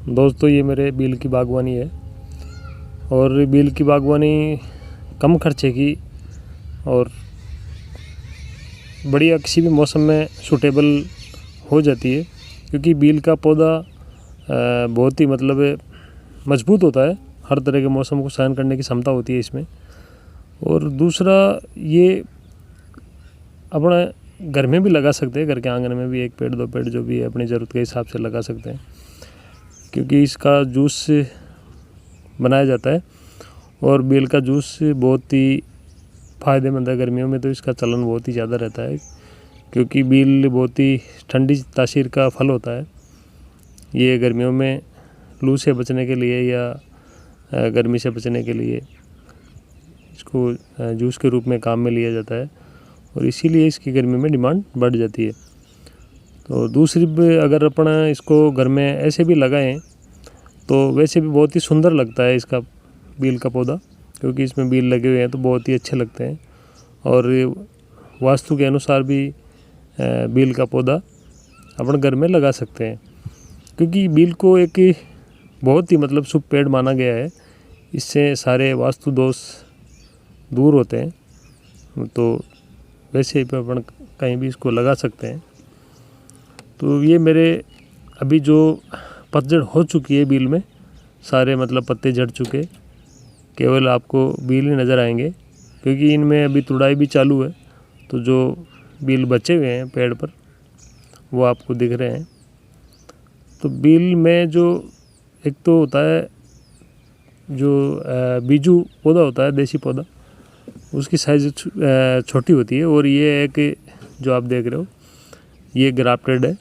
दोस्तों ये मेरे बील की बागवानी है और बील की बागवानी कम खर्चे की और बढ़िया किसी भी मौसम में सूटेबल हो जाती है, क्योंकि बील का पौधा बहुत ही मजबूत होता है। हर तरह के मौसम को सहन करने की क्षमता होती है इसमें। और दूसरा ये अपना घर में भी लगा सकते हैं, घर के आंगन में भी 1 पेड़ 2 पेड़ जो भी है अपनी ज़रूरत के हिसाब से लगा सकते हैं, क्योंकि इसका जूस बनाया जाता है और बेल का जूस बहुत ही फ़ायदेमंद है। गर्मियों में तो इसका चलन बहुत ही ज़्यादा रहता है, क्योंकि बेल बहुत ही ठंडी तासीर का फल होता है। ये गर्मियों में लू से बचने के लिए या गर्मी से बचने के लिए इसको जूस के रूप में काम में लिया जाता है और इसीलिए इसकी गर्मी में डिमांड बढ़ जाती है। तो दूसरी अगर अपन इसको घर में ऐसे भी लगाएं तो वैसे भी बहुत ही सुंदर लगता है इसका बेल का पौधा, क्योंकि इसमें बेल लगे हुए हैं तो बहुत ही अच्छे लगते हैं। और वास्तु के अनुसार भी बेल का पौधा अपन घर में लगा सकते हैं, क्योंकि बेल को एक बहुत ही शुभ पेड़ माना गया है। इससे सारे वास्तु दोष दूर होते हैं। तो वैसे ही अपन कहीं भी इसको लगा सकते हैं। तो ये मेरे अभी जो पतझड़ हो चुकी है बेल में, सारे पत्ते झड़ चुके, केवल आपको बेल ही नज़र आएंगे, क्योंकि इनमें अभी तुड़ाई भी चालू है। तो जो बेल बचे हुए हैं पेड़ पर वो आपको दिख रहे हैं। तो बेल में जो एक तो होता है जो बीजू पौधा होता है, देसी पौधा, उसकी साइज़ छोटी होती है। और ये एक जो आप देख रहे हो ये ग्राफ्टेड है,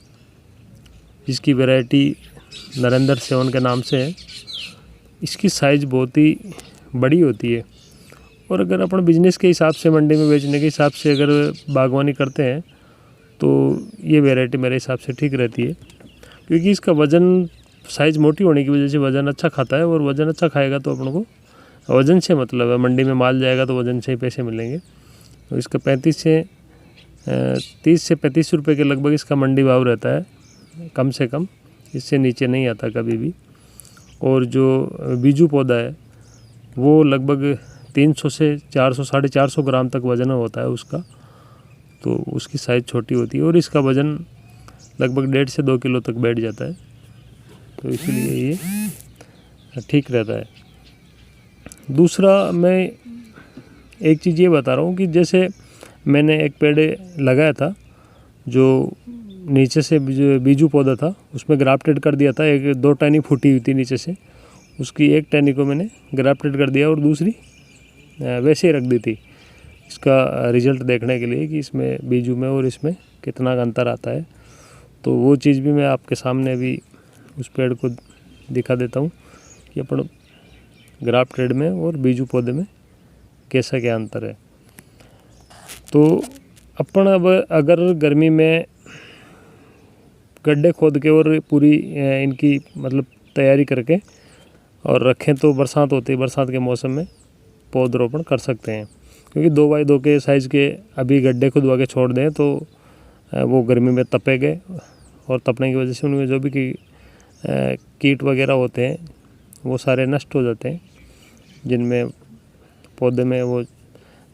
जिसकी वैरायटी नरेंद्र सेवन के नाम से है। इसकी साइज़ बहुत ही बड़ी होती है और अगर अपन बिजनेस के हिसाब से, मंडी में बेचने के हिसाब से अगर बागवानी करते हैं तो ये वैरायटी मेरे हिसाब से ठीक रहती है, क्योंकि इसका वज़न, साइज़ मोटी होने की वजह से वज़न अच्छा खाता है। और वज़न अच्छा खाएगा तो अपन को वज़न से है, मंडी में माल जाएगा तो वज़न से ही पैसे मिलेंगे। तो इसका 30 से 35 रुपये के लगभग इसका मंडी भाव रहता है, कम से कम, इससे नीचे नहीं आता कभी भी। और जो बीजू पौधा है वो लगभग 300 से 400, 450 ग्राम तक वज़न होता है उसका। तो उसकी साइज़ छोटी होती है और इसका वज़न लगभग 1.5 से 2 किलो तक बैठ जाता है। तो इसलिए ये ठीक रहता है। दूसरा मैं एक चीज़ ये बता रहा हूँ कि जैसे मैंने एक पेड़ लगाया था जो नीचे से बीजू पौधा था, उसमें ग्राफ्टेड कर दिया था। 1-2 टहनी फूटी हुई थी नीचे से, उसकी एक टहनी को मैंने ग्राफ्टेड कर दिया और दूसरी वैसे ही रख दी थी, इसका रिज़ल्ट देखने के लिए कि इसमें बीजू में और इसमें कितना अंतर आता है। तो वो चीज़ भी मैं आपके सामने अभी उस पेड़ को दिखा देता हूँ कि अपन ग्राफ्टेड में और बीजू पौधे में कैसा क्या अंतर है। तो अपन अब अगर गर्मी में गड्ढे खोद के और पूरी इनकी तैयारी करके और रखें तो बरसात होती है, बरसात के मौसम में पौधरोपण कर सकते हैं। क्योंकि 2x2 के साइज़ के अभी गड्ढे खुदवा के छोड़ दें तो वो गर्मी में तपेंगे और तपने की वजह से उनमें जो भी कीट वगैरह होते हैं वो सारे नष्ट हो जाते हैं, जिनमें पौधे में वो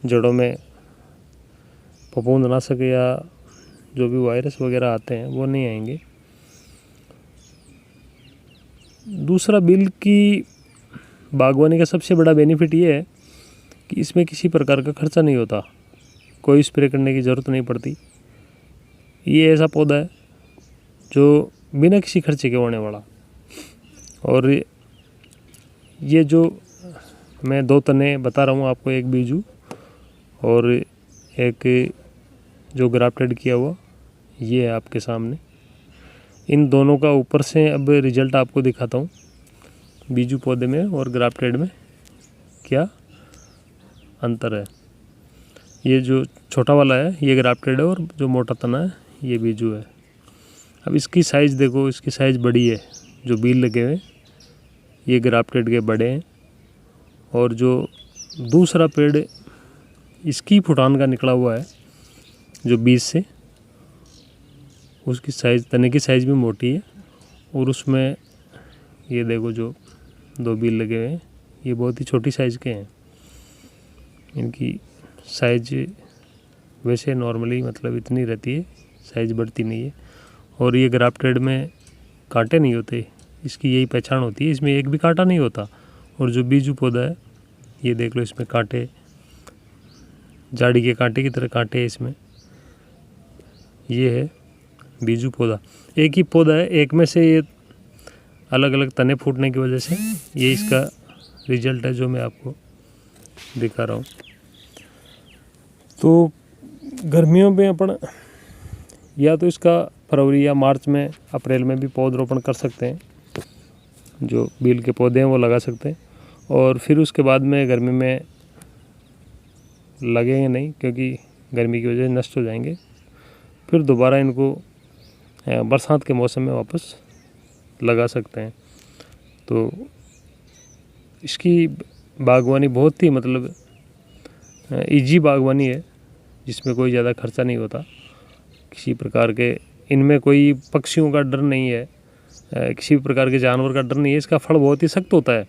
जड़ों में फफूंद ना सके या जो भी वायरस वगैरह आते हैं वो नहीं आएंगे। दूसरा बेल की बागवानी का सबसे बड़ा बेनिफिट ये है कि इसमें किसी प्रकार का खर्चा नहीं होता, कोई स्प्रे करने की ज़रूरत नहीं पड़ती। ये ऐसा पौधा है जो बिना किसी खर्चे के होने वाला। और ये जो मैं 2 तने बता रहा हूँ आपको, एक बीजू और एक जो ग्राफ्टेड किया हुआ, ये है आपके सामने। इन दोनों का ऊपर से अब रिज़ल्ट आपको दिखाता हूँ, बीजू पौधे में और ग्राफ्टेड में क्या अंतर है। ये जो छोटा वाला है ये ग्राफ्टेड है और जो मोटा तना है ये बीजू है। अब इसकी साइज़ देखो, इसकी साइज़ बड़ी है, जो बील लगे हुए ये ग्राफ्टेड के बड़े हैं। और जो दूसरा पेड़ इसकी फुटान का निकला हुआ है जो बीज से, उसकी साइज़, तने की साइज़ भी मोटी है और उसमें ये देखो जो 2 बील लगे हुए हैं ये बहुत ही छोटी साइज़ के हैं। इनकी साइज वैसे नॉर्मली मतलब इतनी रहती है, साइज़ बढ़ती नहीं है। और ये ग्राफ्टेड में कांटे नहीं होते, इसकी यही पहचान होती है, इसमें एक भी कांटा नहीं होता। और जो बीजू पौधा है ये देख लो, इसमें कांटे, झाड़ी के कांटे की तरह कांटे हैं इसमें। ये है बीजू पौधा, एक ही पौधा है, एक में से ये अलग अलग तने फूटने की वजह से ये इसका रिजल्ट है जो मैं आपको दिखा रहा हूँ। तो गर्मियों में अपन या तो इसका फरवरी या मार्च में, अप्रैल में भी पौधरोपण कर सकते हैं। जो बील के पौधे हैं वो लगा सकते हैं, और फिर उसके बाद में गर्मी में लगेंगे नहीं, क्योंकि गर्मी की वजह से नष्ट हो जाएंगे। फिर दोबारा इनको बरसात के मौसम में वापस लगा सकते हैं। तो इसकी बागवानी बहुत ही मतलब इजी बागवानी है, जिसमें कोई ज़्यादा खर्चा नहीं होता किसी प्रकार के। इनमें कोई पक्षियों का डर नहीं है, किसी भी प्रकार के जानवर का डर नहीं है। इसका फल बहुत ही सख्त होता है।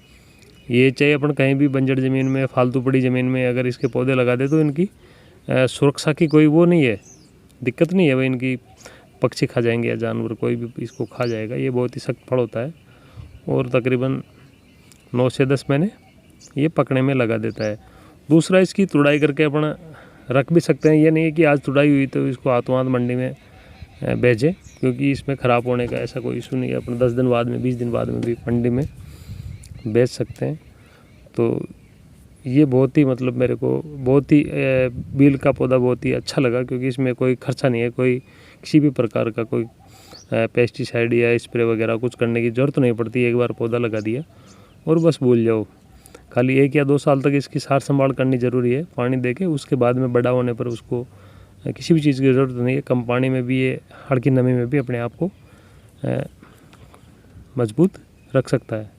ये चाहे अपन कहीं भी बंजर ज़मीन में, फालतू पड़ी ज़मीन में अगर इसके पौधे लगा दे तो इनकी सुरक्षा की कोई वो नहीं है, दिक्कत नहीं है भाई इनकी पक्षी खा जाएंगे या जानवर कोई भी इसको खा जाएगा। ये बहुत ही सख्त फल होता है और तकरीबन 9 से 10 महीने ये पकने में लगा देता है। दूसरा, इसकी तुड़ाई करके अपन रख भी सकते हैं। ये नहीं है कि आज तुड़ाई हुई तो इसको हाथों हाथ मंडी में बेचें, क्योंकि इसमें ख़राब होने का ऐसा कोई इशू नहीं है। अपन 10 दिन बाद में, 20 दिन बाद में भी मंडी में बेच सकते हैं। तो ये बहुत ही मतलब मेरे को बहुत ही बील का पौधा बहुत ही अच्छा लगा, क्योंकि इसमें कोई खर्चा नहीं है, कोई किसी भी प्रकार का कोई पेस्टिसाइड या स्प्रे वगैरह कुछ करने की ज़रूरत नहीं पड़ती। एक बार पौधा लगा दिया और बस भूल जाओ। खाली 1 या 2 साल तक इसकी सार संभाल करनी ज़रूरी है, पानी देके। उसके बाद में बड़ा होने पर उसको किसी भी चीज़ की ज़रूरत नहीं है। कम पानी में भी ये हल्की नमी में भी अपने आप को मजबूत रख सकता है।